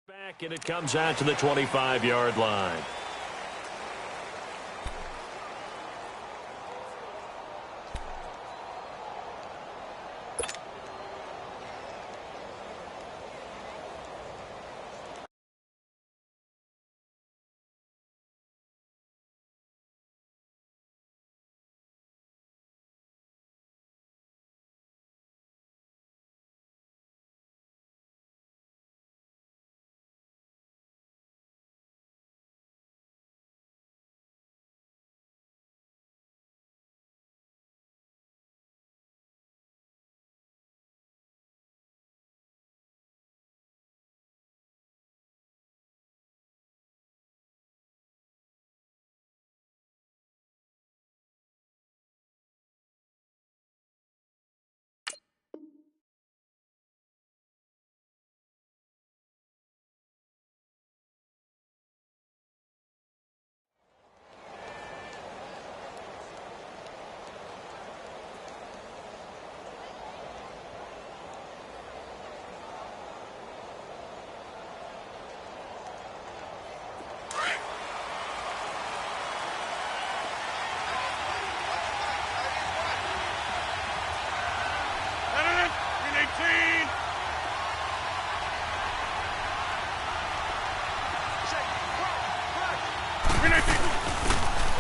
Back, and it comes out to the 25-yard line.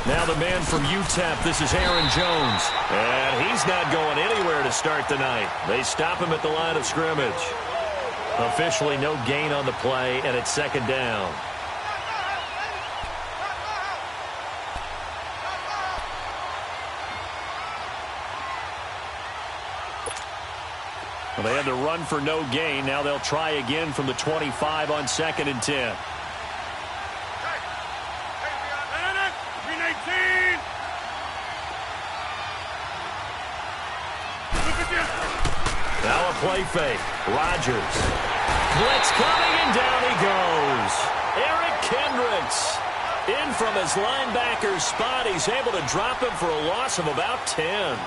Now the man from UTEP, this is Aaron Jones. And he's not going anywhere to start the night. They stop him at the line of scrimmage. Officially no gain on the play, and it's second down. Well, they had the run for no gain. Now they'll try again from the 25 on 2nd and 10. Now a play fake. Rodgers. Blitz coming, and down he goes. Eric Kendricks in from his linebacker spot. He's able to drop him for a loss of about 10.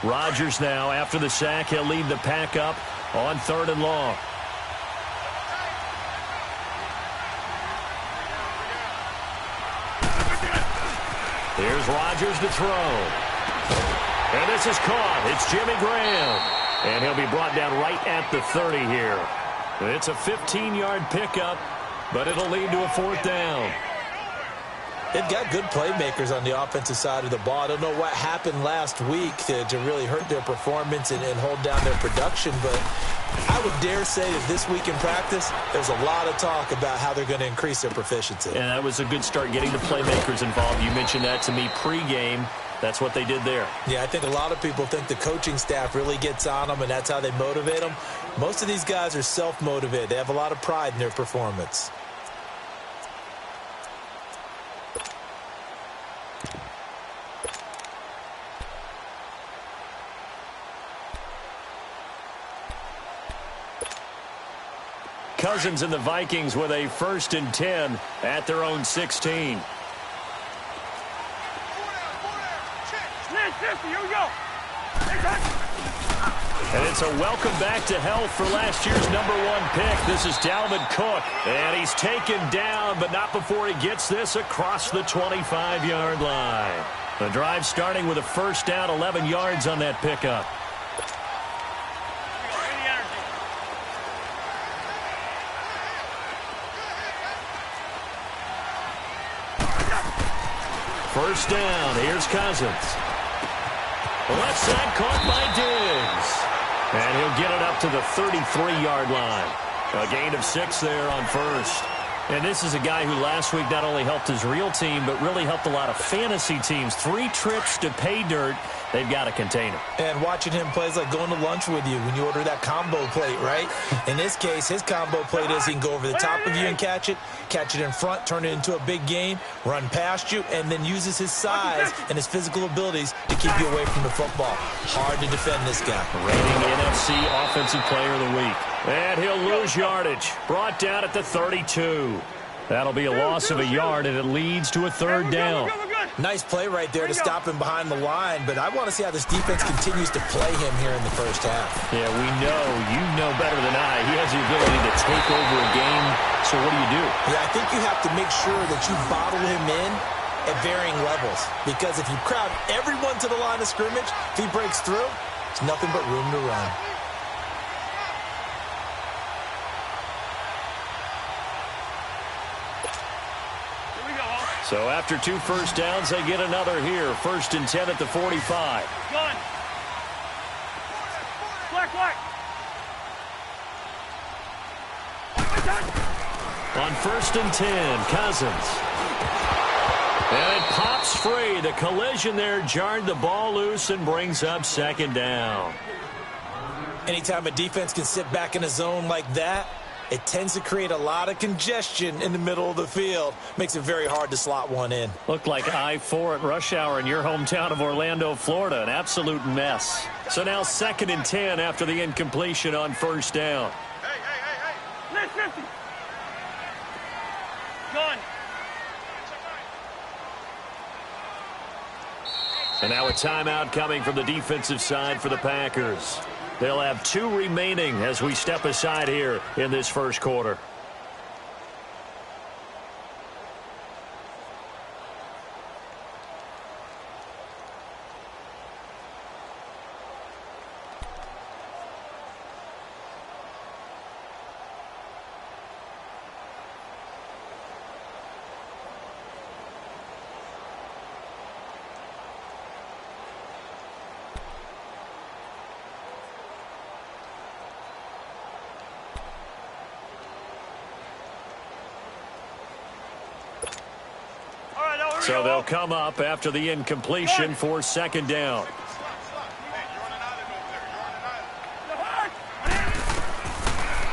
Rodgers now, after the sack, he'll lead the pack up on 3rd and long. Here's Rodgers to throw. And this is caught. It's Jimmy Graham. And he'll be brought down right at the 30 here. It's a 15-yard pickup, but it'll lead to a 4th down. They've got good playmakers on the offensive side of the ball. I don't know what happened last week to really hurt their performance and hold down their production, but I would dare say that this week in practice, there's a lot of talk about how they're going to increase their proficiency. And that was a good start getting the playmakers involved. You mentioned that to me pregame. That's what they did there. Yeah, I think a lot of people think the coaching staff really gets on them, and that's how they motivate them. Most of these guys are self-motivated. They have a lot of pride in their performance. Cousins and the Vikings with a 1st and 10 at their own 16. And it's a welcome back to health for last year's #1 pick. This is Dalvin Cook. And he's taken down, but not before he gets this across the 25-yard line. The drive starting with a 1st down, 11 yards on that pickup. First down, here's Cousins. Left side caught by Diggs. And he'll get it up to the 33-yard line. A gain of 6 there on 1st. And this is a guy who last week not only helped his real team, but really helped a lot of fantasy teams. 3 trips to pay dirt. They've got to contain him. And watching him play is like going to lunch with you when you order that combo plate, right? In this case, his combo plate is he can go over the top of you and catch it in front, turn it into a big gain, run past you, and then uses his size and his physical abilities to keep you away from the football. Hard to defend this guy. Reigning NFC Offensive Player of the Week. And he'll lose yardage. Brought down at the 32. That'll be a loss of a yard, and it leads to a third down. Nice play right there to stop him behind the line, but I want to see how this defense continues to play him here in the first half. Yeah, we know. You know better than I. He has the ability to take over a game, so what do? Yeah, I think you have to make sure that you bottle him in at varying levels, because if you crowd everyone to the line of scrimmage, if he breaks through, it's nothing but room to run. So after 2 first downs, they get another here. 1st and 10 at the 45. Gun. Black. On 1st and 10, Cousins. And it pops free. The collision there jarred the ball loose and brings up 2nd down. Anytime a defense can sit back in a zone like that, it tends to create a lot of congestion in the middle of the field. Makes it very hard to slot one in. Looked like I-4 at rush hour in your hometown of Orlando, Florida. An absolute mess. So now 2nd and 10 after the incompletion on 1st down. Let's 50. Gun. And now a timeout coming from the defensive side for the Packers. They'll have 2 remaining as we step aside here in this first quarter. So they'll come up after the incompletion for 2nd down.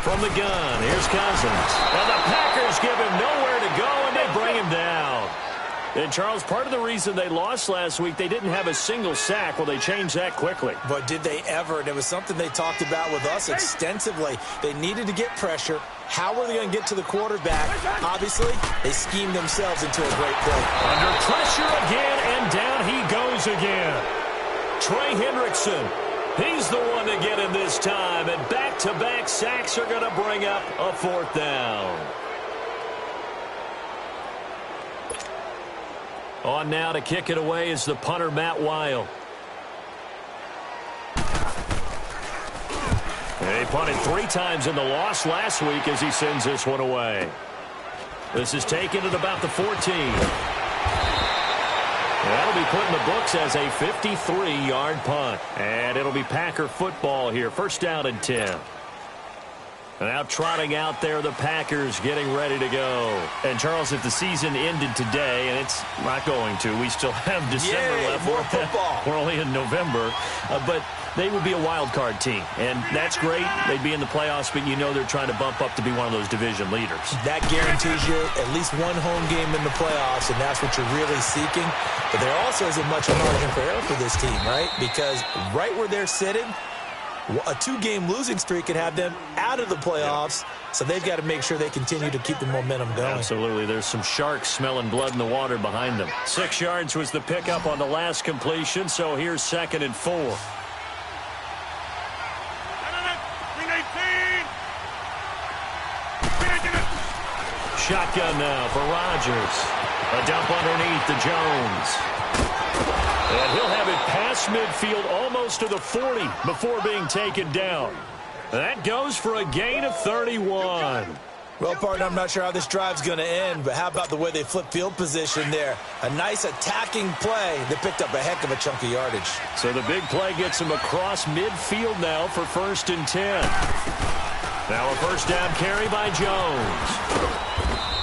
From the gun, here's Cousins. And the Packers give him nowhere to go, and they bring him down. And, Charles, part of the reason they lost last week, they didn't have a single sack. Well, they changed that quickly. But did they ever? And it was something they talked about with us extensively. They needed to get pressure. How were they going to get to the quarterback? Obviously, they schemed themselves into a great play. Under pressure again, and down he goes again. Trey Hendrickson, he's the one to get him this time. And back-to-back sacks are going to bring up a 4th down. On now to kick it away is the punter, Matt Weil. He punted 3 times in the loss last week as he sends this one away. This is taken at about the 14. That'll be put in the books as a 53-yard punt. And it'll be Packer football here. 1st down and 10. And now trotting out there, the Packers getting ready to go. And, Charles, if the season ended today, and it's not going to, we still have December left. More football. We're only in November. But they would be a wild card team. And that's great. They'd be in the playoffs, but you know they're trying to bump up to be one of those division leaders. That guarantees you at least one home game in the playoffs, and that's what you're really seeking. But there also isn't much margin for error for this team, right? Because right where they're sitting, a 2-game losing streak could have them out of the playoffs, so they've got to make sure they continue to keep the momentum going. Absolutely. There's some sharks smelling blood in the water behind them. 6 yards was the pickup on the last completion, so here's 2nd and 4. Shotgun now for Rodgers. A dump underneath to Jones. And he'll have it past midfield almost to the 40 before being taken down. That goes for a gain of 31. Well, partner, I'm not sure how this drive's going to end, but how about the way they flip field position there? A nice attacking play that picked up a heck of a chunk of yardage. So the big play gets him across midfield now for 1st and 10. Now a 1st down carry by Jones.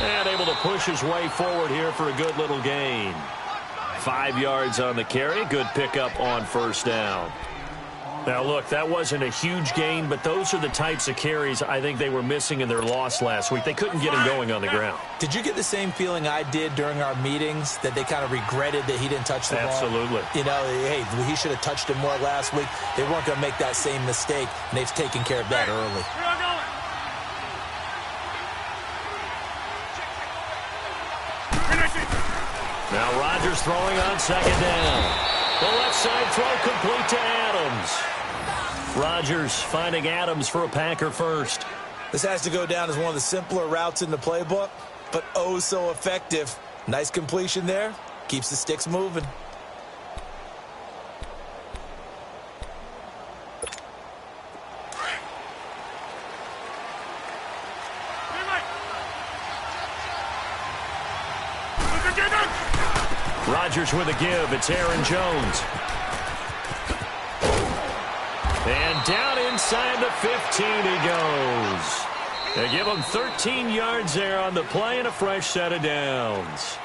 And able to push his way forward here for a good little gain. 5 yards on the carry. Good pickup on 1st down. Now, look, that wasn't a huge gain, but those are the types of carries I think they were missing in their loss last week. They couldn't get him going on the ground. Did you get the same feeling I did during our meetings, that they kind of regretted that he didn't touch the ball? Absolutely. You know, hey, he should have touched it more last week. They weren't going to make that same mistake, and they've taken care of that early. Rodgers throwing on second down. The left side throw complete to Adams. Rodgers finding Adams for a Packer first. This has to go down as one of the simpler routes in the playbook, but oh so effective. Nice completion there. Keeps the sticks moving. Rodgers with a give. It's Aaron Jones. And down inside the 15 he goes. They give him 13 yards there on the play and a fresh set of downs.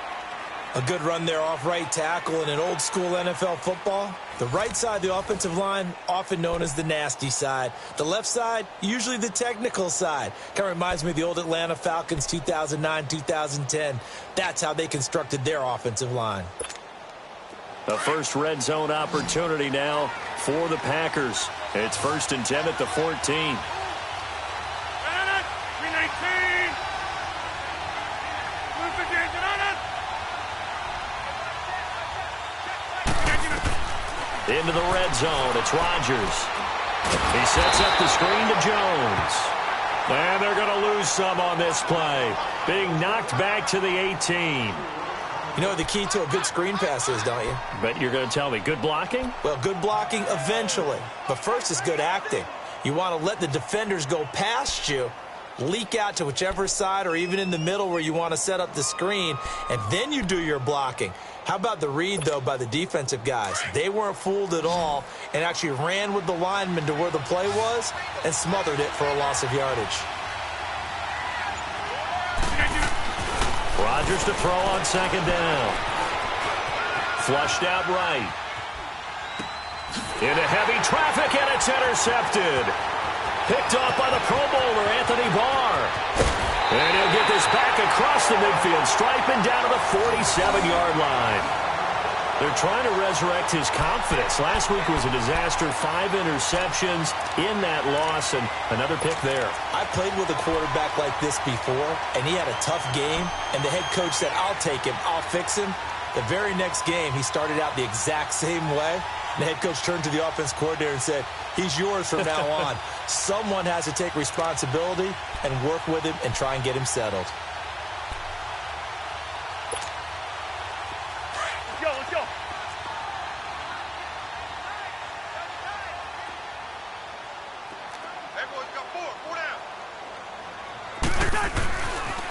A good run there off right tackle in an old school NFL football. The right side of the offensive line, often known as the nasty side. The left side, usually the technical side. Kind of reminds me of the old Atlanta Falcons 2009-2010. That's how they constructed their offensive line. The first red zone opportunity now for the Packers. It's 1st and 10 at the 14. Into the red zone, it's Rodgers. He sets up the screen to Jones. And they're going to lose some on this play. Being knocked back to the 18. You know what the key to a good screen pass is, don't you? But you're going to tell me, good blocking? Well, good blocking eventually. But first is good acting. You want to let the defenders go past you, leak out to whichever side or even in the middle where you want to set up the screen, and then you do your blocking. How about the read, though, by the defensive guys? They weren't fooled at all and actually ran with the lineman to where the play was and smothered it for a loss of yardage. Rodgers to throw on second down. Flushed out right. Into heavy traffic, and it's intercepted. Picked off by the Pro Bowler, Anthony Barr. And he'll get this back across the midfield stripe and down to the 47-yard line. They're trying to resurrect his confidence. Last week was a disaster. 5 interceptions in that loss, and another pick there. I played with a quarterback like this before, and he had a tough game, and the head coach said, I'll take him, I'll fix him. The very next game, he started out the exact same way. The head coach turned to the offense coordinator and said, he's yours from now on. Someone has to take responsibility and work with him and try and get him settled. Let's go. Hey, boys, got four down.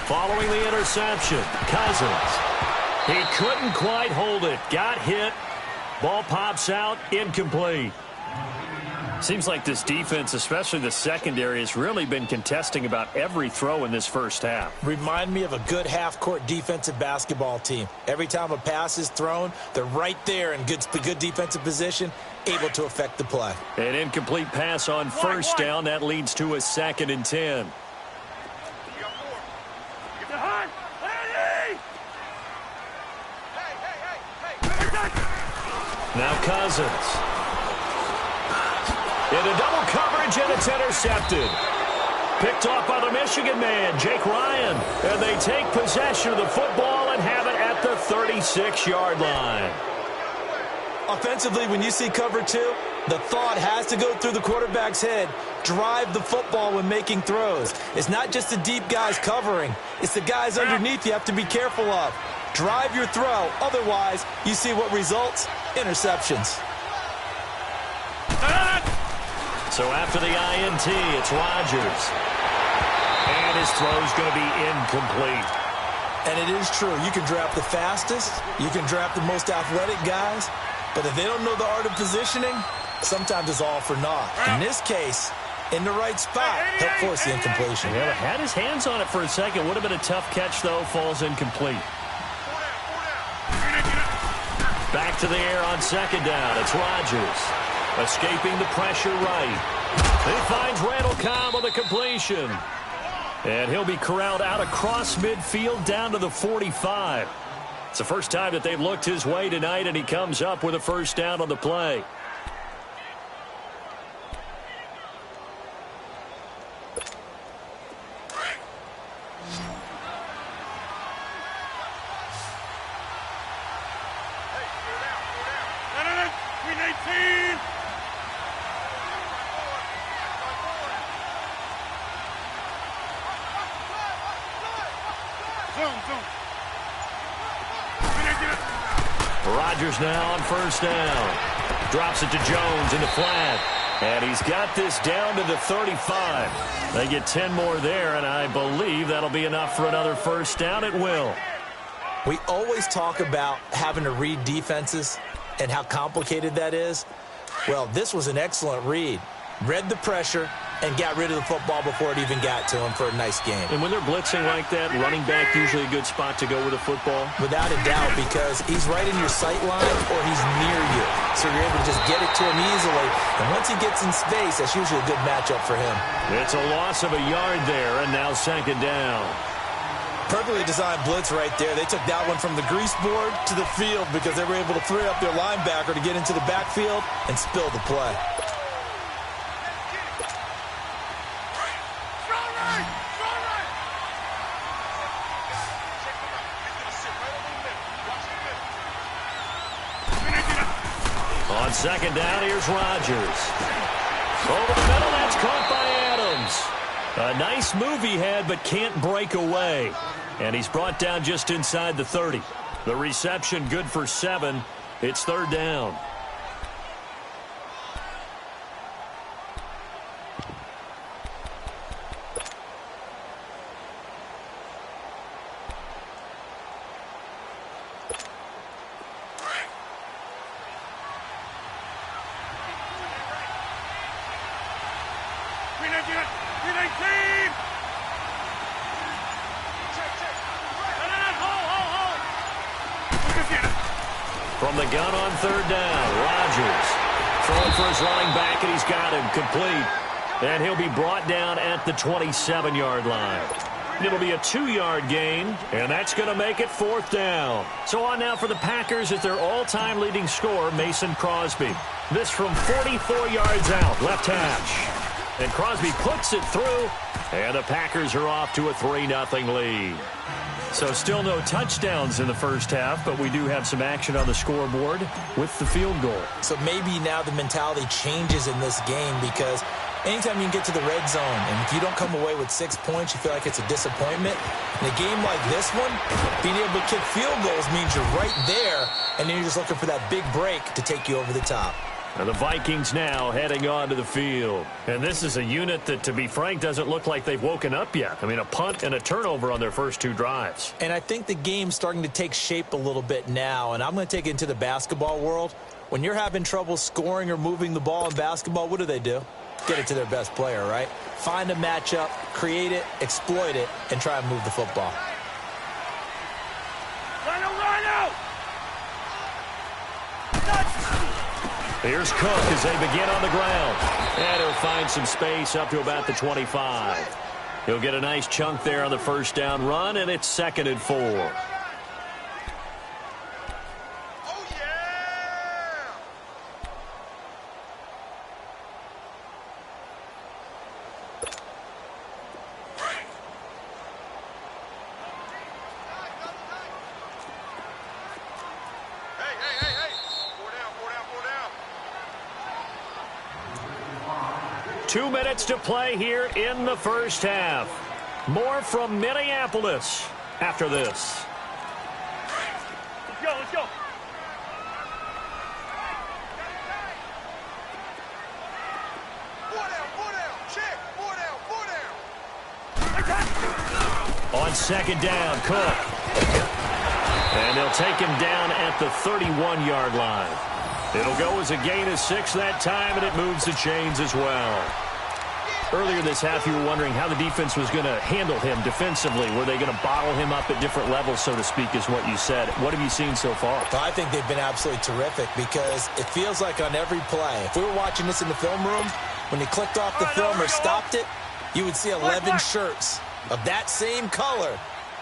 Following the interception, Cousins. He couldn't quite hold it. Got hit. Ball pops out, incomplete. Seems like this defense, especially the secondary, has really been contesting about every throw in this first half. Remind me of a good half-court defensive basketball team. Every time a pass is thrown, they're right there in good defensive position, able to affect the play. An incomplete pass on first down. That leads to a 2nd and 10. Now Cousins. Into double coverage, and it's intercepted. Picked off by the Michigan man, Jake Ryan. And they take possession of the football and have it at the 36-yard line. Offensively, when you see cover 2, the thought has to go through the quarterback's head. Drive the football when making throws. It's not just the deep guys covering. It's the guys underneath you have to be careful of. Drive your throw. Otherwise, you see what results? Interceptions. So after the INT, it's Rodgers. And his throw's going to be incomplete. And it is true. You can draft the fastest. You can draft the most athletic guys. But if they don't know the art of positioning, sometimes it's all for naught. In this case, in the right spot, help force the incompletion. Yeah, had his hands on it for a second. Would have been a tough catch, though. Falls incomplete. Back to the air on second down. It's Rodgers. Escaping the pressure right. He finds Randall Cobb on the completion. And he'll be corralled out across midfield down to the 45. It's the first time that they've looked his way tonight, and he comes up with a first down on the play. Rodgers now on first down. Drops it to Jones in the flat. And he's got this down to the 35. They get 10 more there, and I believe that'll be enough for another first down. It will. We always talk about having to read defenses and how complicated that is. Well, this was an excellent read. Read the pressure and got rid of the football before it even got to him for a nice game. And when they're blitzing like that, running back usually a good spot to go with the football? Without a doubt, because he's right in your sight line or he's near you. So you're able to just get it to him easily. And once he gets in space, that's usually a good matchup for him. It's a loss of a yard there, and now second down. Perfectly designed blitz right there. They took that one from the grease board to the field because they were able to free up their linebacker to get into the backfield and spill the play. On second down, here's Rodgers. Over the middle, that's caught by Adams. A nice move he had, but can't break away. And he's brought down just inside the 30. The reception good for 7. It's third down. From the gun on third down, Rodgers throwing for his running back, and he's got him complete. And he'll be brought down at the 27-yard line. It'll be a 2-yard gain, and that's going to make it fourth down. So on now for the Packers is their all-time leading scorer, Mason Crosby. This from 44 yards out, left hash. And Crosby puts it through, and the Packers are off to a 3-0 lead. So still no touchdowns in the first half, but we do have some action on the scoreboard with the field goal. So maybe now the mentality changes in this game because anytime you can get to the red zone, and if you don't come away with 6 points, you feel like it's a disappointment. In a game like this one, being able to kick field goals means you're right there, and then you're just looking for that big break to take you over the top. And the Vikings now heading onto the field. And this is a unit that, to be frank, doesn't look like they've woken up yet. I mean, a punt and a turnover on their first 2 drives. And I think the game's starting to take shape a little bit now, and I'm going to take it into the basketball world. When you're having trouble scoring or moving the ball in basketball, what do? Get it to their best player, right? Find a matchup, create it, exploit it, and try and move the football. Here's Cook as they begin on the ground. And he'll find some space up to about the 25. He'll get a nice chunk there on the first down run, and it's 2nd and 4. Two minutes to play here in the first half. More from Minneapolis after this. Let's go, let's go. On second down, Cook. And they'll take him down at the 31-yard line. It'll go as a gain of 6 that time, and it moves the chains as well. Earlier this half, you were wondering how the defense was going to handle him defensively. Were they going to bottle him up at different levels, so to speak, is what you said. What have you seen so far? Well, I think they've been absolutely terrific because it feels like on every play, if we were watching this in the film room, when he clicked off the film or stopped it, you would see 11 shirts of that same color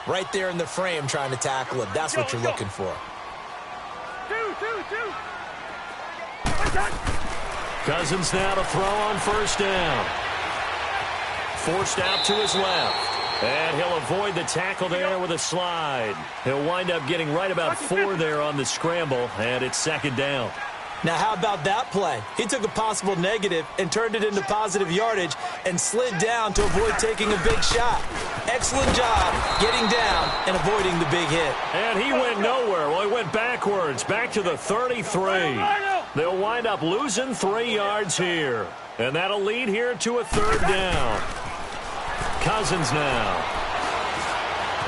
right there in the frame trying to tackle him. That's what you're looking for. Two. Cousins now to throw on first down. Forced out to his left. And he'll avoid the tackle there with a slide. He'll wind up getting right about 4 there on the scramble, and it's second down. Now, how about that play? He took a possible negative and turned it into positive yardage and slid down to avoid taking a big shot. Excellent job getting down and avoiding the big hit. And he went nowhere. Well, he went backwards, back to the 33. They'll wind up losing 3 yards here. And that'll lead here to a 3rd down. Cousins now.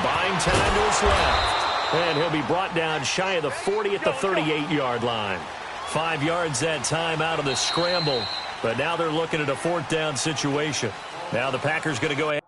Buying time to his left. And he'll be brought down shy of the 40 at the 38-yard line. 5 yards that time out of the scramble. But now they're looking at a 4th down situation. Now the Packers going to go ahead.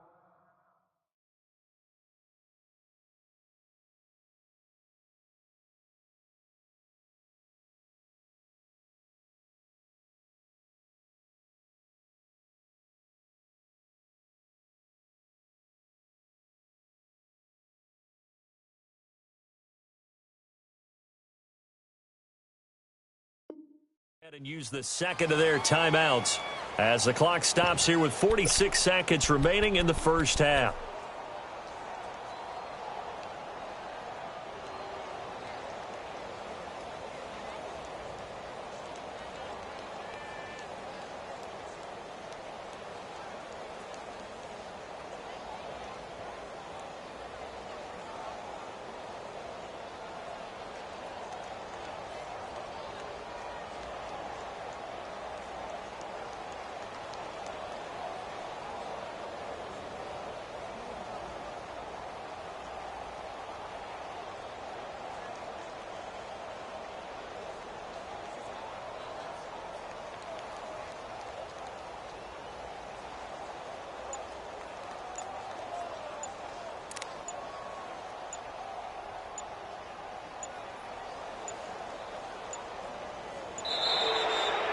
And use the second of their timeouts as the clock stops here with 46 seconds remaining in the first half.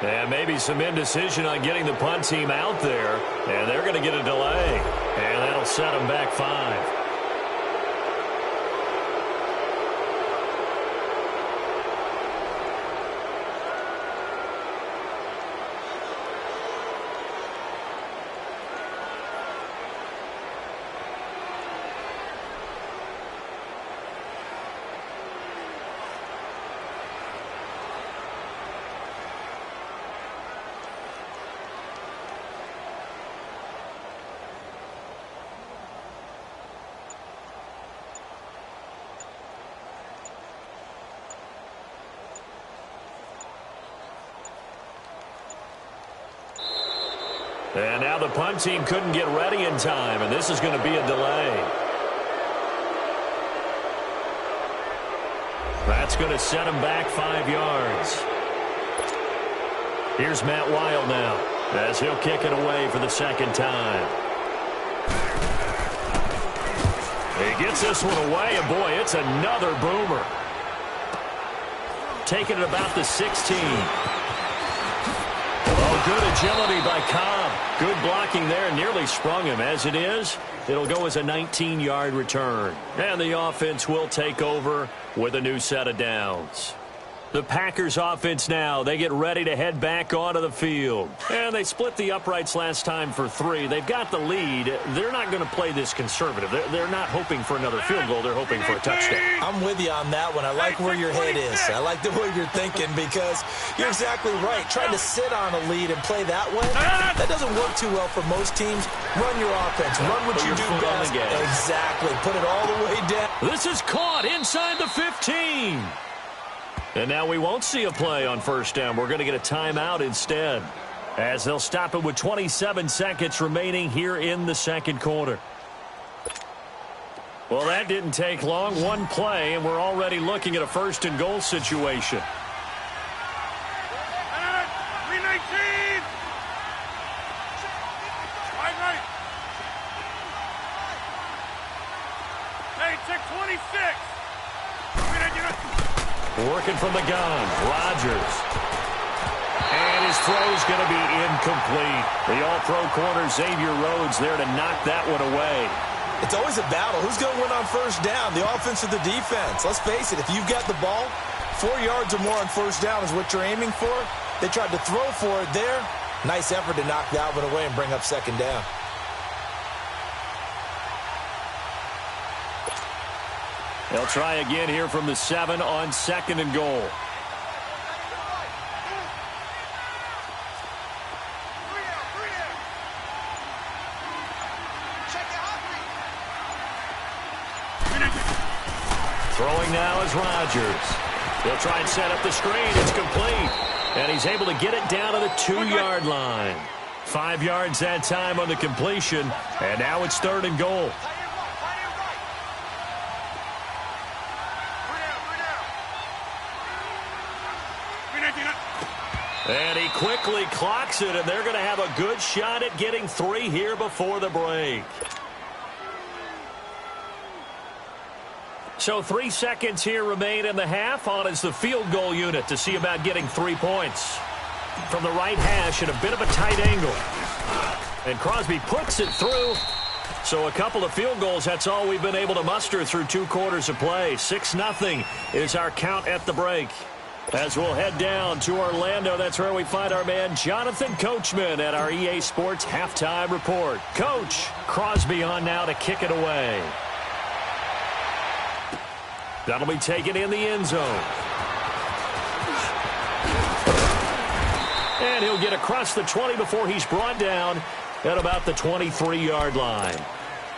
And maybe some indecision on getting the punt team out there. And they're going to get a delay. And that'll set them back 5. And now the punt team couldn't get ready in time, and this is going to be a delay. That's going to set him back 5 yards. Here's Matt Wild now as he'll kick it away for the 2nd time. He gets this one away, and boy, it's another boomer. Taking it about the 16. Oh, good agility by Cobb. Good blocking there, nearly sprung him. As it is, it'll go as a 19-yard return. And the offense will take over with a new set of downs. The Packers offense now, they get ready to head back onto the field. And they split the uprights last time for 3. They've got the lead. They're not going to play this conservative. They're not hoping for another field goal. They're hoping for a touchdown. I'm with you on that one. I like where your head is. I like the way you're thinking because you're exactly right. Trying to sit on a lead and play that way, that doesn't work too well for most teams. Run your offense. Run what you do best. Exactly. Put it all the way down. This is caught inside the 15. And now we won't see a play on 1st down. We're going to get a timeout instead, as they'll stop it with 27 seconds remaining here in the 2nd quarter. Well, that didn't take long. One play, and we're already looking at a 1st and goal situation. 319. Right. Hey, check 26. Working from the gun, Rodgers. And his throw's going to be incomplete. The all-pro corner, Xavier Rhodes, there to knock that one away. It's always a battle. Who's going to win on 1st down, the offense or the defense? Let's face it, if you've got the ball, 4 yards or more on 1st down is what you're aiming for. They tried to throw for it there. Nice effort to knock that one away and bring up 2nd down. They'll try again here from the 7 on 2nd and goal. Throwing now is Rodgers. He'll try and set up the screen. It's complete. And he's able to get it down to the 2-yard line. 5 yards that time on the completion. And now it's 3rd and goal. And he quickly clocks it, and they're going to have a good shot at getting 3 here before the break. So 3 seconds here remain in the half. On is the field goal unit to see about getting 3 points. From the right hash at a bit of a tight angle. And Crosby puts it through. So a couple of field goals, that's all we've been able to muster through 2 quarters of play. 6-0 is our count at the break. As we'll head down to Orlando, that's where we find our man Jonathan Coachman at our EA Sports Halftime Report. Coach, Crosby on now to kick it away. That'll be taken in the end zone. And he'll get across the 20 before he's brought down at about the 23-yard line.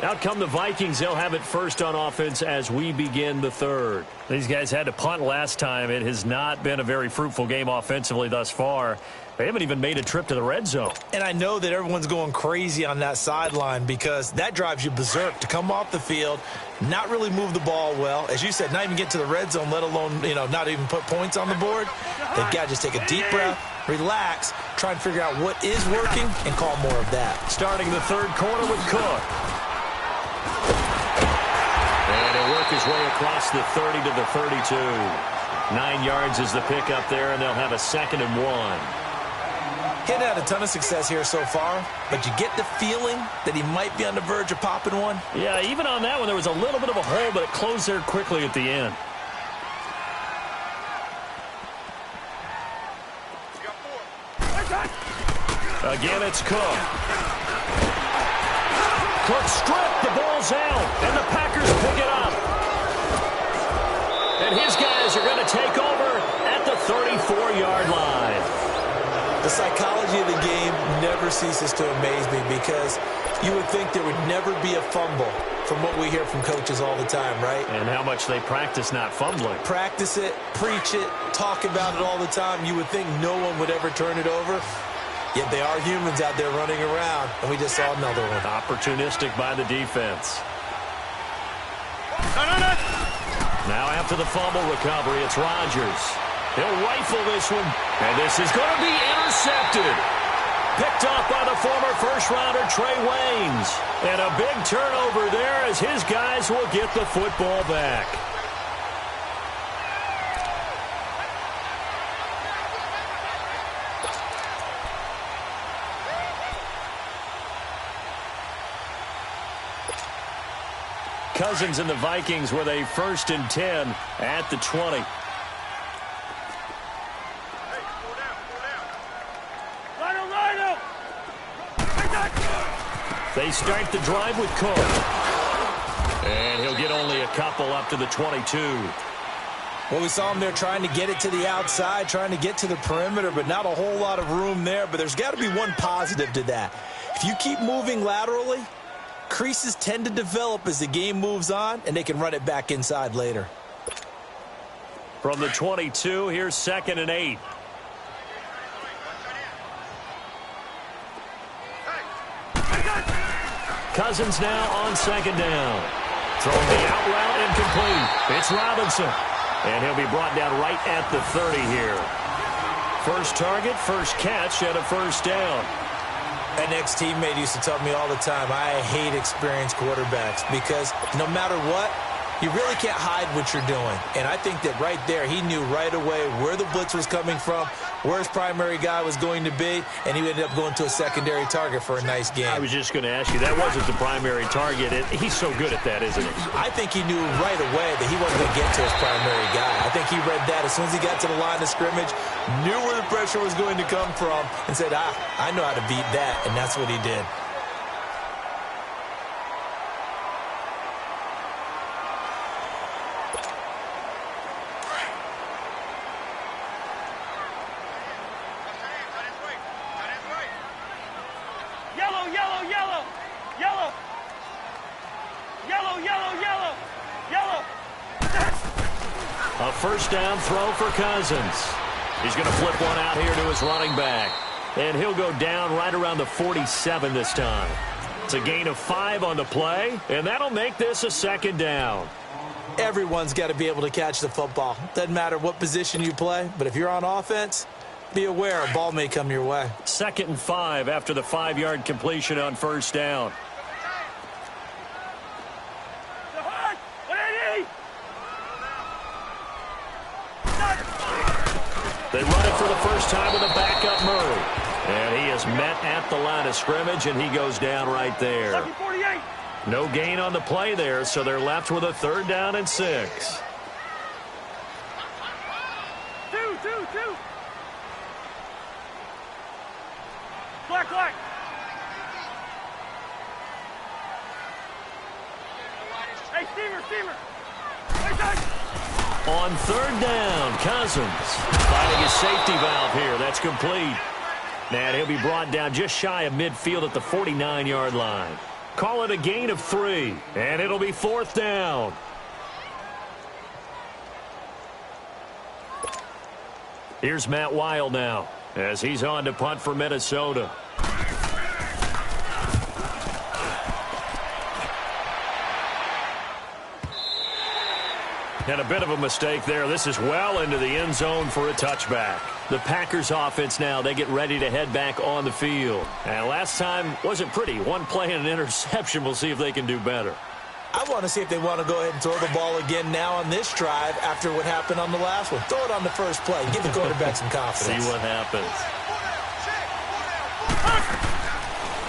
Out come the Vikings. They'll have it first on offense as we begin the 3rd. These guys had to punt last time. It has not been a very fruitful game offensively thus far. They haven't even made a trip to the red zone. And I know that everyone's going crazy on that sideline because that drives you berserk to come off the field, not really move the ball well. As you said, not even get to the red zone, let alone, not even put points on the board. They've got to just take a deep breath, relax, try and figure out what is working, and call more of that. Starting the 3rd quarter with Cook. And he'll work his way across the 30 to the 32. 9 yards is the pickup there, and they'll have a 2nd and 1. He hadn't had a ton of success here so far, but you get the feeling that he might be on the verge of popping one. Yeah, even on that one, there was a little bit of a hole, but it closed there quickly at the end. Again, it's Cook. Cook stripped, the ball's out, and the Packers pick it up. And his guys are going to take over at the 34-yard line. The psychology of the game never ceases to amaze me because you would think there would never be a fumble from what we hear from coaches all the time, right? And how much they practice not fumbling. Practice it, preach it, talk about it all the time. You would think no one would ever turn it over. Yet they are humans out there running around, and we just saw another one. Opportunistic by the defense. Now after the fumble recovery, it's Rodgers. He'll rifle this one, and this is going to be intercepted. Picked off by the former first-rounder Trey Waynes. And a big turnover there as his guys will get the football back. Cousins and the Vikings with a 1st and 10 at the 20. They start the drive with Cook. And he'll get only a couple up to the 22. Well, we saw him there trying to get it to the outside, trying to get to the perimeter, but not a whole lot of room there. But there's got to be one positive to that. If you keep moving laterally, creases tend to develop as the game moves on, and they can run it back inside later. From the 22, here's 2nd and 8. Cousins now on 2nd down. Throwing the out route incomplete. It's Robinson. And he'll be brought down right at the 30 here. First target, first catch, and a 1st down. An ex-teammate used to tell me all the time, I hate experienced quarterbacks because no matter what, you really can't hide what you're doing. And I think that right there, he knew right away where the blitz was coming from, where his primary guy was going to be, and he ended up going to a secondary target for a nice game. I was just going to ask you, that wasn't the primary target. He's so good at that, isn't he? I think he knew right away that he wasn't going to get to his primary guy. I think he read that as soon as he got to the line of scrimmage, knew where the pressure was going to come from, and said, I know how to beat that, and that's what he did. first down throw for Cousins. He's going to flip one out here to his running back. And he'll go down right around the 47 this time. It's a gain of 5 on the play, and that'll make this a second down. Everyone's got to be able to catch the football. Doesn't matter what position you play, but if you're on offense, be aware a ball may come your way. 2nd and 5 after the 5-yard completion on first down. They run it for the first time with a backup Murray. And he is met at the line of scrimmage, and he goes down right there. No gain on the play there, so they're left with a 3rd down and 6. Two. Black. Hey, steamer. On 3rd down, Cousins finding his safety valve here. That's complete. And he'll be brought down just shy of midfield at the 49-yard line. Call it a gain of 3, and it'll be 4th down. Here's Matt Weil now as he's on to punt for Minnesota. And a bit of a mistake there. This is well into the end zone for a touchback. The Packers offense now, they get ready to head back on the field. And last time wasn't pretty. One play and an interception. We'll see if they can do better. I want to see if they want to go ahead and throw the ball again now on this drive after what happened on the last one. Throw it on the first play. Give the quarterback some confidence. See what happens.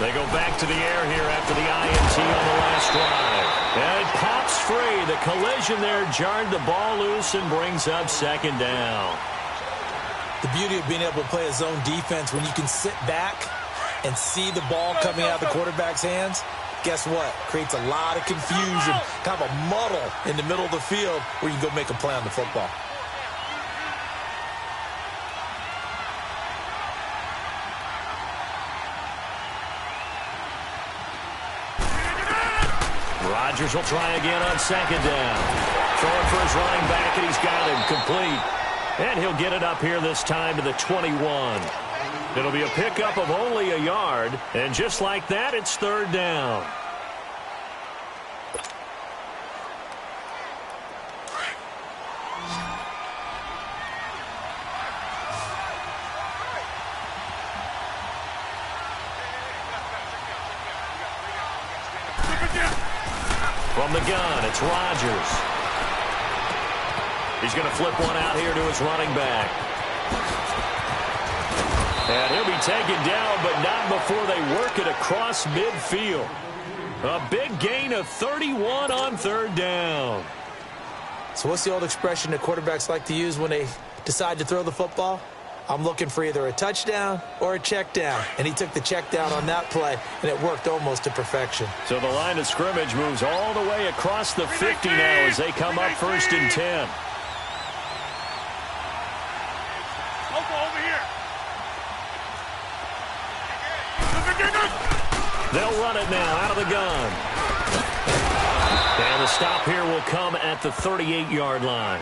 They go back to the air here after the INT on the last drive. And it pops free. The collision there jarred the ball loose and brings up 2nd down. The beauty of being able to play a zone defense when you can sit back and see the ball coming out of the quarterback's hands, guess what? Creates a lot of confusion, kind of a muddle in the middle of the field where you can go make a play on the football. Rodgers will try again on 2nd down. Throwing for his running back, and he's got him complete. And he'll get it up here this time to the 21. It'll be a pickup of only a yard. And just like that, it's 3rd down. From the gun, it's Rodgers. He's going to flip one out here to his running back. And he'll be taken down, but not before they work it across midfield. A big gain of 31 on 3rd down. So what's the old expression that quarterbacks like to use when they decide to throw the football? I'm looking for either a touchdown or a check down. And he took the check down on that play, and it worked almost to perfection. So the line of scrimmage moves all the way across the 50 now as they come up 1st and 10. Over here. They'll run it now out of the gun. And the stop here will come at the 38-yard line.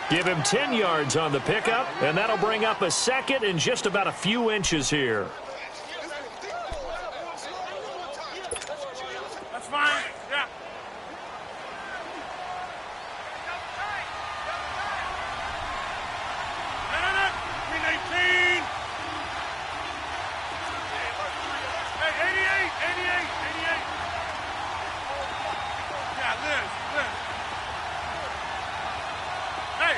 Give him 10 yards on the pickup, and that'll bring up a 2nd and just about a few inches here. That's fine. Yeah. No. 319. Hey, 88. Yeah, Liz. Hey.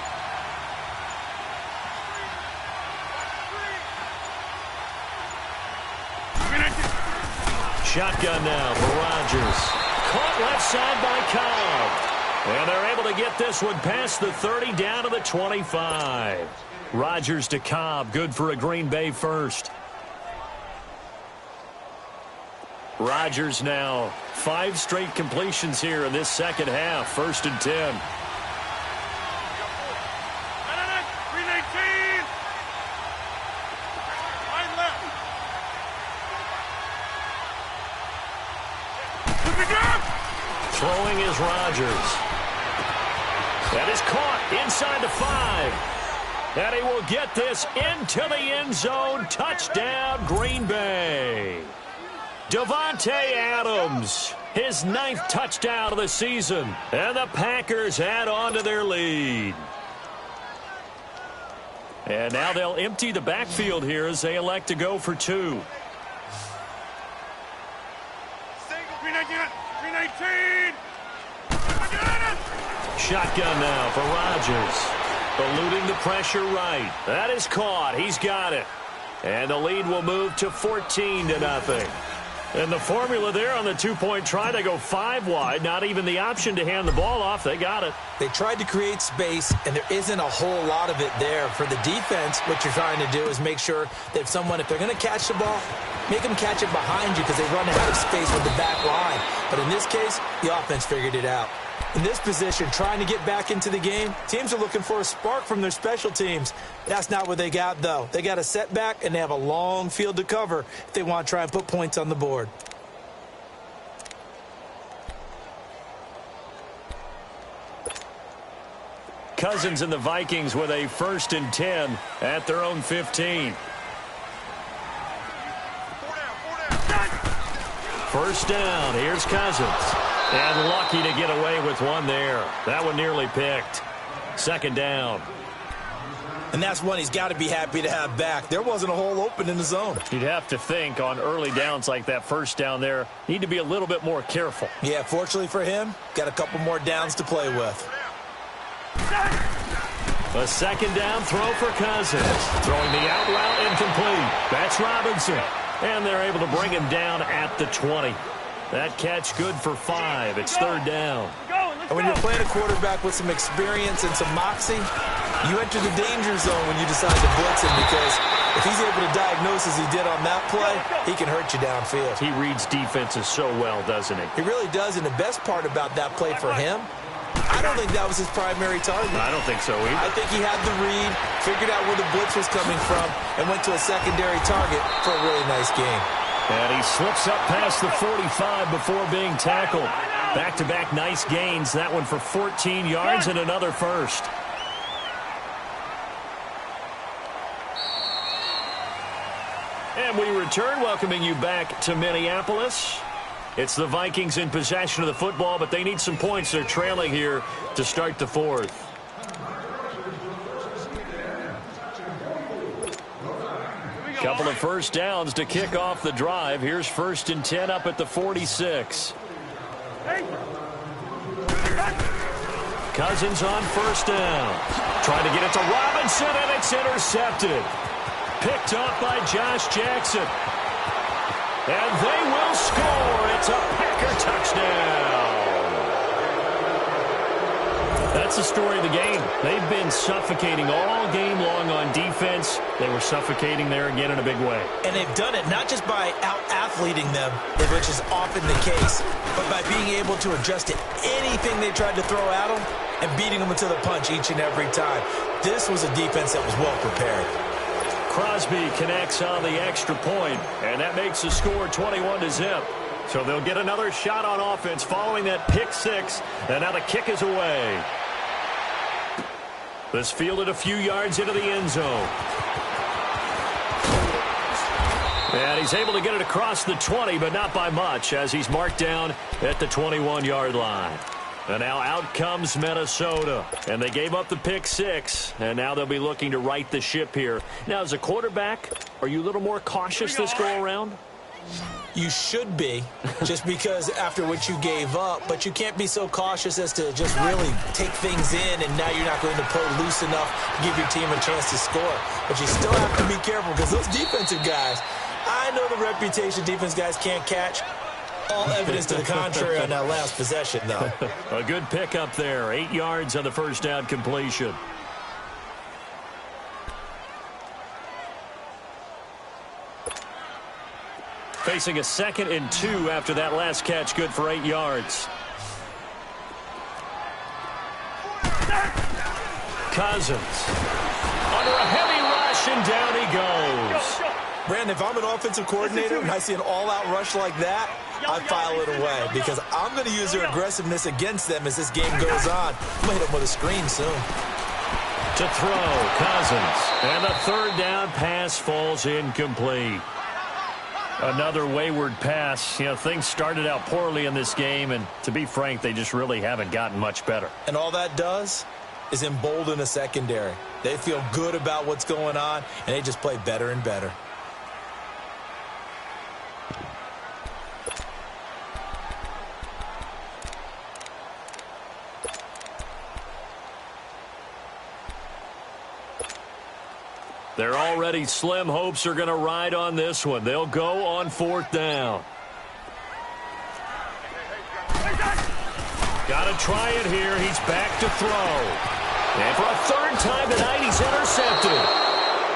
Shotgun now for Rodgers. Caught left side by Cobb. And they're able to get this one past the 30 down to the 25. Rodgers to Cobb, good for a Green Bay first. Rodgers now 5 straight completions here in this second half. 1st and 10. 319. Line left. Throwing is Rodgers. That is caught. Inside the 5. And he will get this into the end zone. Touchdown, Green Bay. Davante Adams, his 9th touchdown of the season. And the Packers add on to their lead. And now they'll empty the backfield here as they elect to go for 2. 319. Shotgun now for Rodgers. Eluding the pressure right. That is caught. He's got it. And the lead will move to 14-0. And the formula there on the 2-point try, they go 5 wide. Not even the option to hand the ball off. They got it. They tried to create space, and there isn't a whole lot of it there. For the defense, what you're trying to do is make sure that if they're going to catch the ball, make them catch it behind you because they run out of space with the back line. But in this case, the offense figured it out. In this position, trying to get back into the game, teams are looking for a spark from their special teams. That's not what they got, though. They got a setback, and they have a long field to cover if they want to try and put points on the board. Cousins and the Vikings with a 1st and 10 at their own 15. 1st down. Here's Cousins. And lucky to get away with one there. That one nearly picked. 2nd down. And that's one he's got to be happy to have back. There wasn't a hole open in the zone. You'd have to think on early downs like that 1st down there, need to be a little bit more careful. Yeah, fortunately for him, got a couple more downs to play with. A 2nd down throw for Cousins. Throwing the out route incomplete. That's Robinson. And they're able to bring him down at the 20. That catch good for 5. It's 3rd down. And when you're playing a quarterback with some experience and some moxie, you enter the danger zone when you decide to blitz him, because if he's able to diagnose as he did on that play, he can hurt you downfield. He reads defenses so well, doesn't he? He really does, and the best part about that play for him, I don't think that was his primary target. I don't think so either. I think he had the read, figured out where the blitz was coming from, and went to a secondary target for a really nice game. And he slips up past the 45 before being tackled. Back-to-back nice gains. That one for 14 yards and another 1st. And we return, welcoming you back to Minneapolis. It's the Vikings in possession of the football, but they need some points. They're trailing here to start the 4th. Couple of 1st downs to kick off the drive. Here's 1st and 10 up at the 46. Cousins on 1st down. Trying to get it to Robinson, and it's intercepted. Picked off by Josh Jackson. And they will score. It's a Packer touchdown. That's the story of the game. They've been suffocating all game long on defense. They were suffocating there again in a big way. And they've done it not just by out-athleting them, which is often the case, but by being able to adjust to anything they tried to throw at them and beating them into the punch each and every time. This was a defense that was well prepared. Crosby connects on the extra point, and that makes the score 21-0. So they'll get another shot on offense following that pick 6, and now the kick is away. This fielded a few yards into the end zone. And he's able to get it across the 20, but not by much, as he's marked down at the 21-yard line. And now out comes Minnesota. And they gave up the pick 6, and now they'll be looking to right the ship here. Now, as a quarterback, are you a little more cautious this go-around? You should be, just because after what you gave up, but you can't be so cautious as to just really take things in, and now you're not going to play loose enough to give your team a chance to score. But you still have to be careful, because those defensive guys, I know the reputation defense guys can't catch. All evidence to the contrary on that last possession, though. A good pickup there. 8 yards on the 1st down completion. Facing a 2nd and 2 after that last catch, good for 8 yards. Cousins under a heavy rush, and down he goes. Brandon, if I'm an offensive coordinator and I see an all-out rush like that, I file it away, because I'm going to use their aggressiveness against them as this game goes on. I'm going to hit them with a screen soon. To throw, Cousins. And the third down pass falls incomplete. Another wayward pass. You know, things started out poorly in this game, and to be frank, they just really haven't gotten much better. And all that does is embolden the secondary. They feel good about what's going on, and they just play better and better. Their already slim hopes are going to ride on this one. They'll go on fourth down. Got to try it here. He's back to throw. And for a third time tonight, he's intercepted.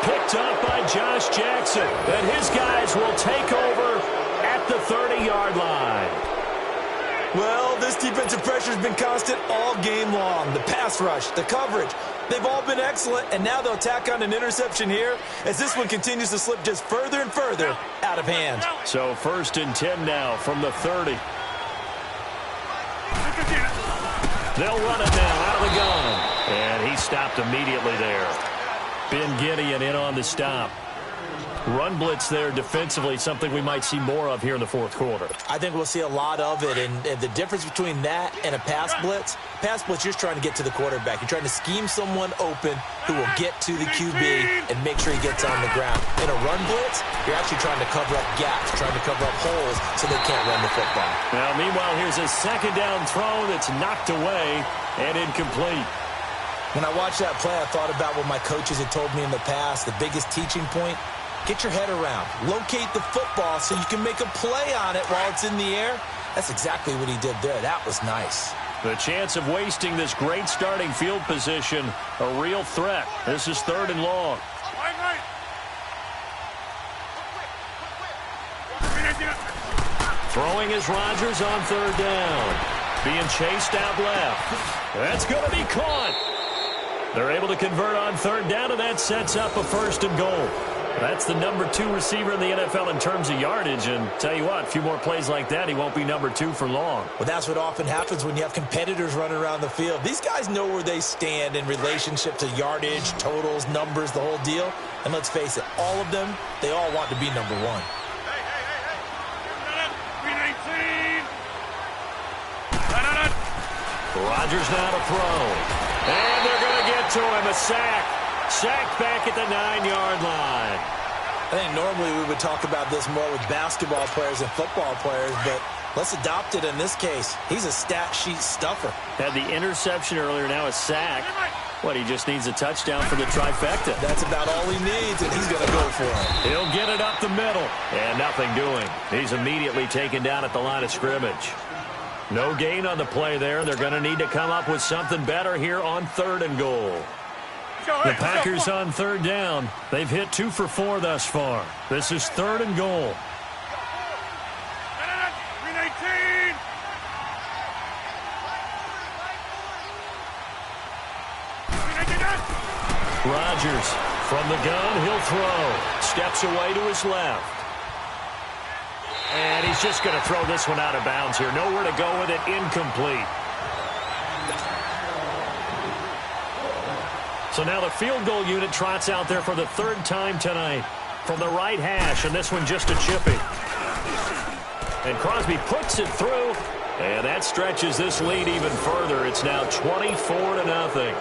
Picked up by Josh Jackson. And his guys will take over at the 30-yard line. Well, this defensive pressure has been constant all game long. The pass rush, the coverage, they've all been excellent, and now they'll tack on an interception here as this one continues to slip just further and further out of hand. So 1st and 10 now from the 30. They'll run it now out of the gun. And he stopped immediately there. Ben Gideon in on the stop. Run blitz there defensively, something we might see more of here in the fourth quarter. I think we'll see a lot of it, and the difference between that and a pass blitz, you're trying to get to the quarterback. You're trying to scheme someone open who will get to the QB and make sure he gets on the ground. In a run blitz, you're actually trying to cover up gaps, trying to cover up holes so they can't run the football. Now, meanwhile, here's a second down throw that's knocked away and incomplete. When I watched that play, I thought about what my coaches had told me in the past. The biggest teaching point: get your head around. Locate the football so you can make a play on it while it's in the air. That's exactly what he did there. That was nice. The chance of wasting this great starting field position, a real threat. This is 3rd and long. Throwing is Rodgers on 3rd down. Being chased out left. That's going to be caught. They're able to convert on 3rd down, and that sets up a 1st and goal. That's the number 2 receiver in the NFL in terms of yardage, and tell you what, a few more plays like that, he won't be number 2 for long. Well, that's what often happens when you have competitors running around the field. These guys know where they stand in relationship to yardage, totals, numbers, the whole deal. And let's face it, all of them, they all want to be number 1. Rodgers now to throw. And they're going to get to him, a sack. Sacked back at the 9-yard line. I think normally we would talk about this more with basketball players and football players, but let's adopt it in this case. He's a stat sheet stuffer. Had the interception earlier, now a sack. What, he just needs a touchdown for the trifecta. That's about all he needs, and he's going to go for it. He'll get it up the middle, and nothing doing. He's immediately taken down at the line of scrimmage. No gain on the play there. They're going to need to come up with something better here on 3rd and goal. The Packers on 3rd down. They've hit 2 for 4 thus far. This is 3rd and goal. Rodgers from the gun. He'll throw. Steps away to his left. And he's just going to throw this one out of bounds here. Nowhere to go with it. Incomplete. So now the field goal unit trots out there for the 3rd time tonight from the right hash, and this one just a chippy. And Crosby puts it through, and that stretches this lead even further. It's now 24-0.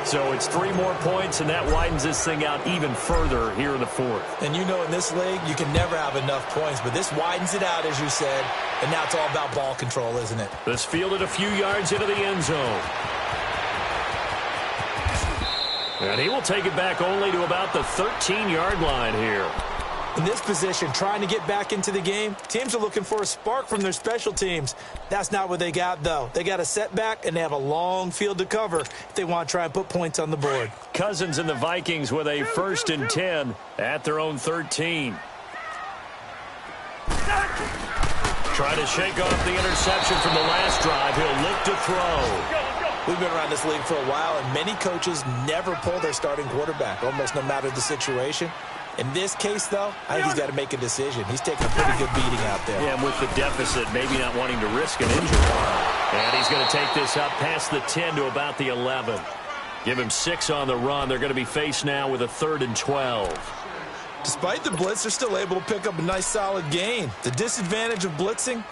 So it's 3 more points, and that widens this thing out even further here in the 4th. And you know, in this league, you can never have enough points, but this widens it out, as you said, and now it's all about ball control, isn't it? This fielded a few yards into the end zone. And he will take it back only to about the 13-yard line here. In this position, trying to get back into the game, teams are looking for a spark from their special teams. That's not what they got, though. They got a setback, and they have a long field to cover if they want to try and put points on the board. Cousins and the Vikings with a 1st and 10 at their own 13. Trying to shake off the interception from the last drive. He'll look to throw. We've been around this league for a while, and many coaches never pull their starting quarterback, almost no matter the situation. In this case, though, I think he's got to make a decision. He's taking a pretty good beating out there. Yeah, and with the deficit, maybe not wanting to risk an injury. And he's going to take this up past the 10 to about the 11. Give him 6 on the run. They're going to be faced now with a 3rd and 12. Despite the blitz, they're still able to pick up a nice, solid gain. The disadvantage of blitzing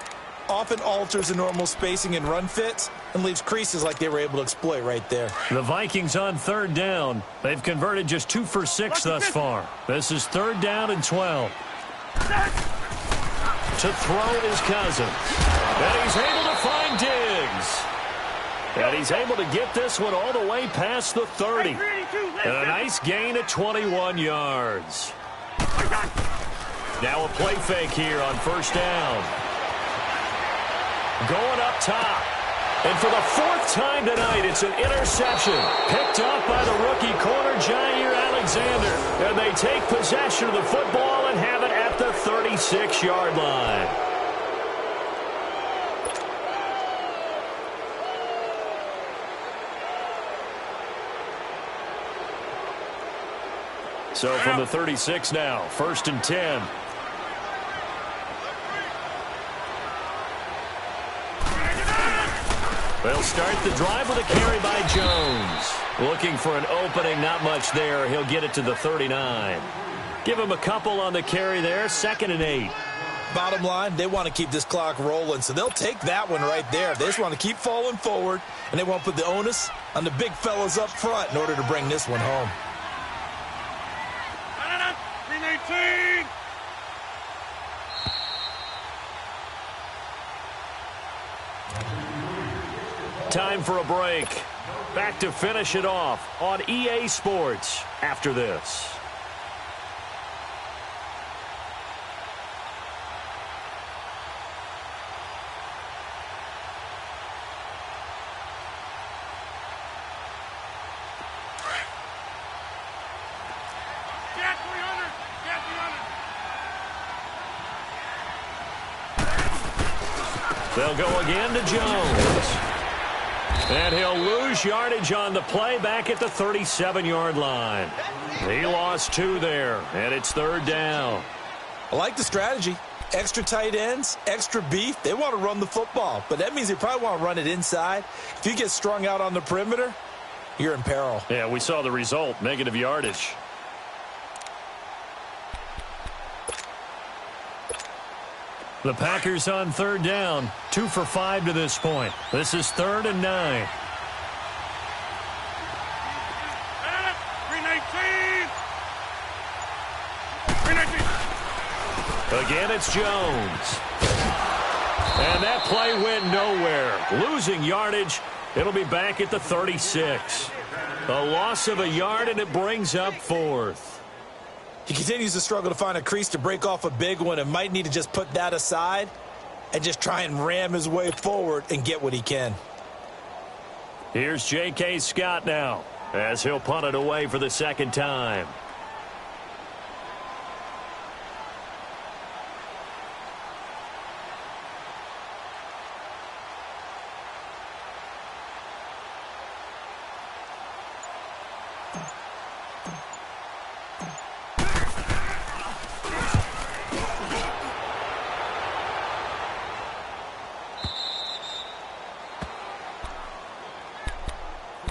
often alters the normal spacing and run fits and leaves creases like they were able to exploit right there. The Vikings on 3rd down. They've converted just 2 for 6 thus far. This is 3rd down and 12. To throw is Cousins. And he's able to find Diggs. And he's able to get this one all the way past the 30. And a nice gain of 21 yards. Now a play fake here on 1st down. Going up top. And for the 4th time tonight, it's an interception. Picked up by the rookie corner, Jair Alexander. And they take possession of the football and have it at the 36-yard line. So from the 36 now, 1st and 10. They'll start the drive with a carry by Jones. Looking for an opening, not much there. He'll get it to the 39. Give him a couple on the carry there, 2nd and 8. Bottom line, they want to keep this clock rolling, so they'll take that one right there. They just want to keep falling forward, and they won't put the onus on the big fellas up front in order to bring this one home. 319. Time for a break. Back to finish it off on EA Sports after this. Get 300. Get 300. They'll go again to Jones. And he'll lose yardage on the play back at the 37-yard line. He lost 2 there, and it's 3rd down. I like the strategy. Extra tight ends, extra beef. They want to run the football, but that means they probably want to run it inside. If you get strung out on the perimeter, you're in peril. Yeah, we saw the result, negative yardage. The Packers on 3rd down, 2 for 5 to this point. This is 3rd and 9. 319. 319. Again, it's Jones. And that play went nowhere. Losing yardage, it'll be back at the 36. A loss of a yard, and it brings up 4th. He continues to struggle to find a crease to break off a big one and might need to just put that aside and just try and ram his way forward and get what he can. Here's J.K. Scott now as he'll punt it away for the 2nd time.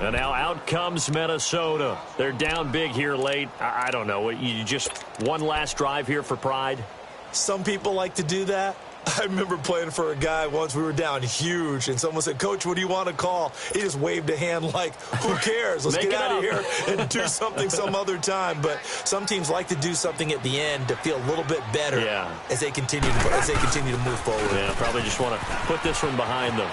And now out comes Minnesota. They're down big here late. I don't know. You just one last drive here for pride? Some people like to do that. I remember playing for a guy once. We were down huge, and someone said, "Coach, what do you want to call?" He just waved a hand like, who cares? Let's get out of here and do something some other time. But some teams like to do something at the end to feel a little bit better as they continue to move forward. Yeah, probably just want to put this one behind them.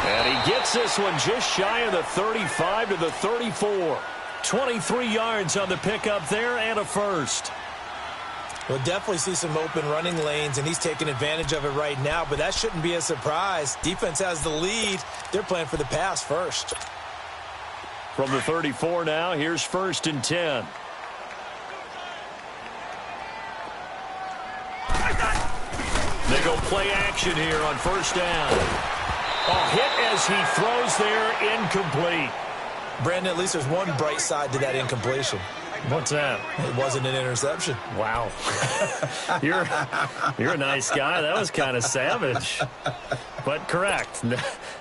And he gets this one just shy of the 35 to the 34. 23 yards on the pickup there and a first. We'll definitely see some open running lanes, and he's taking advantage of it right now, but that shouldn't be a surprise. Defense has the lead. They're playing for the pass first. From the 34 now, here's 1st and 10. They go play action here on 1st down. A hit as he throws there, incomplete. Brandon, at least there's one bright side to that incompletion. What's that? It wasn't an interception. Wow. You're a nice guy. That was kind of savage. But correct.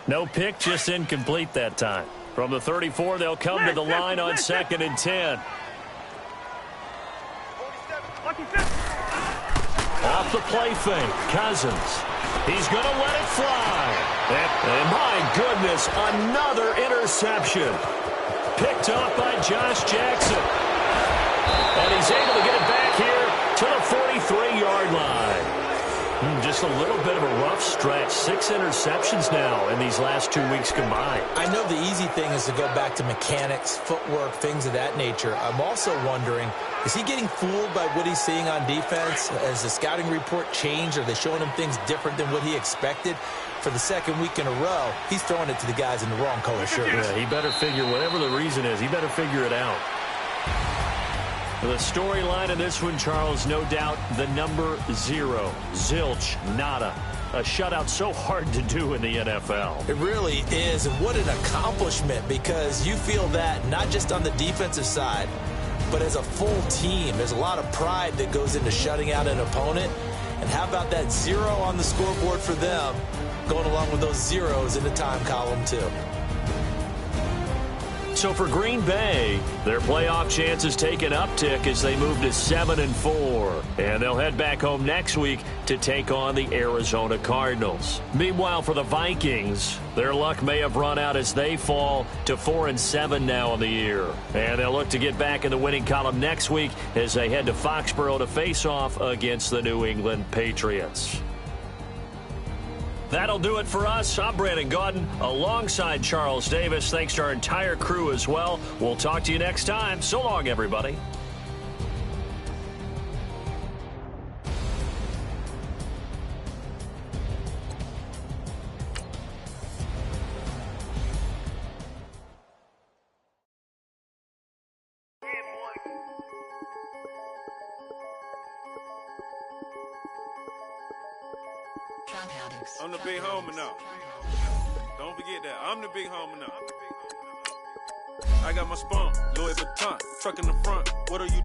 No pick, just incomplete that time. From the 34, they'll come to the line on 2nd and 10. Off the play fake, Cousins. He's going to let it fly. And my goodness, another interception. Picked off by Josh Jackson. And he's able to get it back here to the 43-yard line. Just a little bit of a rough stretch. 6 interceptions now in these last 2 weeks combined. I know the easy thing is to go back to mechanics, footwork, things of that nature. I'm also wondering, is he getting fooled by what he's seeing on defense? Has the scouting report changed? Are they showing him things different than what he expected? For the 2nd week in a row, he's throwing it to the guys in the wrong color shirts. Yeah, he better figure, whatever the reason is, he better figure it out. The storyline in this one, Charles, no doubt the number 0. Zilch, nada. A shutout so hard to do in the NFL. It really is, and what an accomplishment, because you feel that not just on the defensive side, but as a full team. There's a lot of pride that goes into shutting out an opponent. And how about that 0 on the scoreboard for them, going along with those zeros in the time column, too. So for Green Bay, their playoff chances take an uptick as they move to 7-4. And they'll head back home next week to take on the Arizona Cardinals. Meanwhile, for the Vikings, their luck may have run out as they fall to 4-7 now in the year. And they'll look to get back in the winning column next week as they head to Foxborough to face off against the New England Patriots. That'll do it for us. I'm Brandon Gaudin alongside Charles Davis. Thanks to our entire crew as well. We'll talk to you next time. So long, everybody. I'm the big homie now. Don't forget that. I'm the big homie now. I got my spunk, Louis Vuitton, truck in the front. What are you